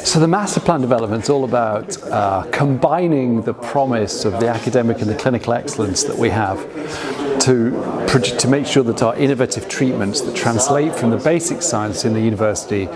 So the master plan development is all about combining the promise of the academic and the clinical excellence that we have to make sure that our innovative treatments that translate from the basic science in the university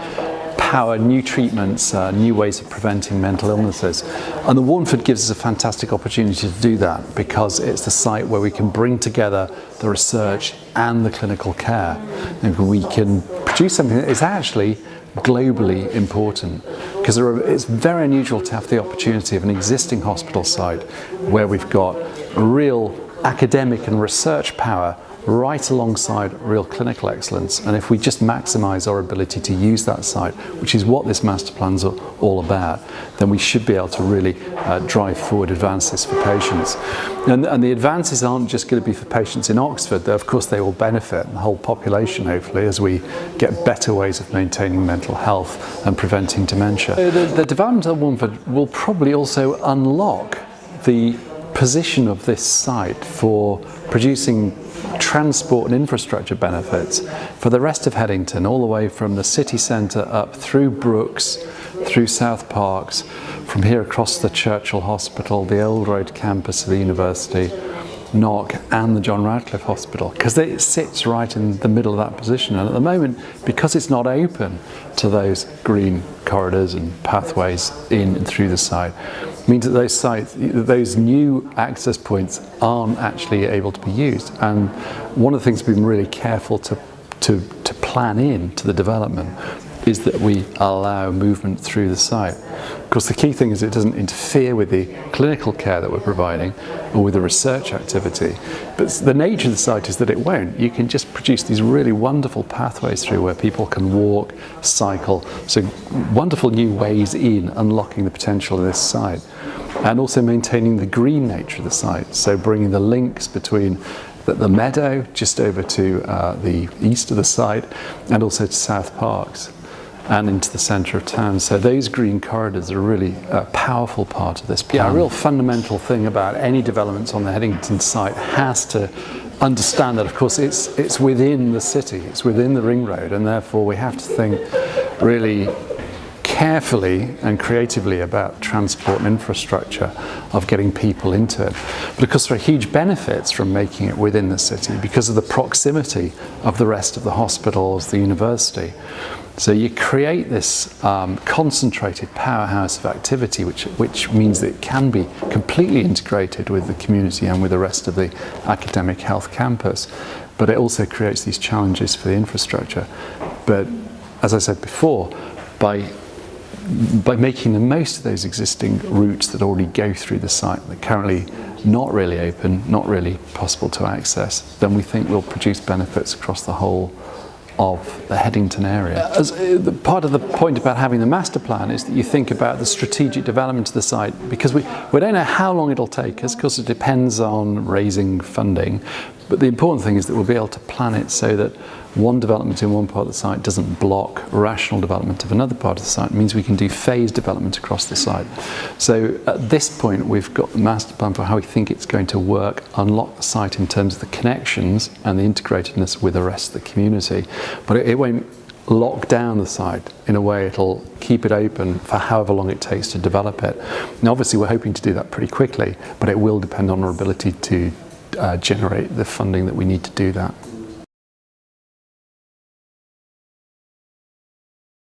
power new treatments, new ways of preventing mental illnesses. And the Warneford gives us a fantastic opportunity to do that because it's the site where we can bring together the research and the clinical care. And we can produce something that is actually globally important, because it's very unusual to have the opportunity of an existing hospital site where we've got real academic and research power right alongside real clinical excellence. And if we just maximise our ability to use that site, which is what this master plan's all about, then we should be able to really drive forward advances for patients. And the advances aren't just going to be for patients in Oxford, though of course they will benefit the whole population hopefully as we get better ways of maintaining mental health and preventing dementia. The development of Warneford will probably also unlock the position of this site for producing transport and infrastructure benefits for the rest of Headington, all the way from the city centre up through Brooks, through South Parks, from here across the Churchill Hospital, the Old Road campus of the university, Knock, and the John Radcliffe Hospital, because it sits right in the middle of that position. And at the moment, because it's not open to those green corridors and pathways in and through the site, means that those sites, those new access points aren't actually able to be used. And one of the things we've been really careful to plan into the development is that we allow movement through the site. Of course, the key thing is it doesn't interfere with the clinical care that we're providing or with the research activity. But the nature of the site is that it won't. You can just produce these really wonderful pathways through where people can walk, cycle, so wonderful new ways in unlocking the potential of this site. And also maintaining the green nature of the site, so bringing the links between the meadow just over to the east of the site and also to South Parks and into the centre of town. So those green corridors are really a powerful part of this plan. Yeah, a real fundamental thing about any developments on the Headington site has to understand that, of course, it's within the city, it's within the ring road, and therefore we have to think really carefully and creatively about transport and infrastructure of getting people into it. But of course there are huge benefits from making it within the city because of the proximity of the rest of the hospitals, the university. So you create this concentrated powerhouse of activity which means that it can be completely integrated with the community and with the rest of the academic health campus. But it also creates these challenges for the infrastructure. But as I said before, by making the most of those existing routes that already go through the site, that are currently not really open, not really possible to access, then we think we'll produce benefits across the whole of the Headington area. As part of the point about having the master plan is that you think about the strategic development of the site, because we don't know how long it'll take us, because it depends on raising funding. But the important thing is that we'll be able to plan it so that one development in one part of the site doesn't block rational development of another part of the site. It means we can do phased development across the site. So at this point we've got the master plan for how we think it's going to work, unlock the site in terms of the connections and the integratedness with the rest of the community. But it won't lock down the site in a way. It'll keep it open for however long it takes to develop it. Now obviously we're hoping to do that pretty quickly, but it will depend on our ability to generate the funding that we need to do that.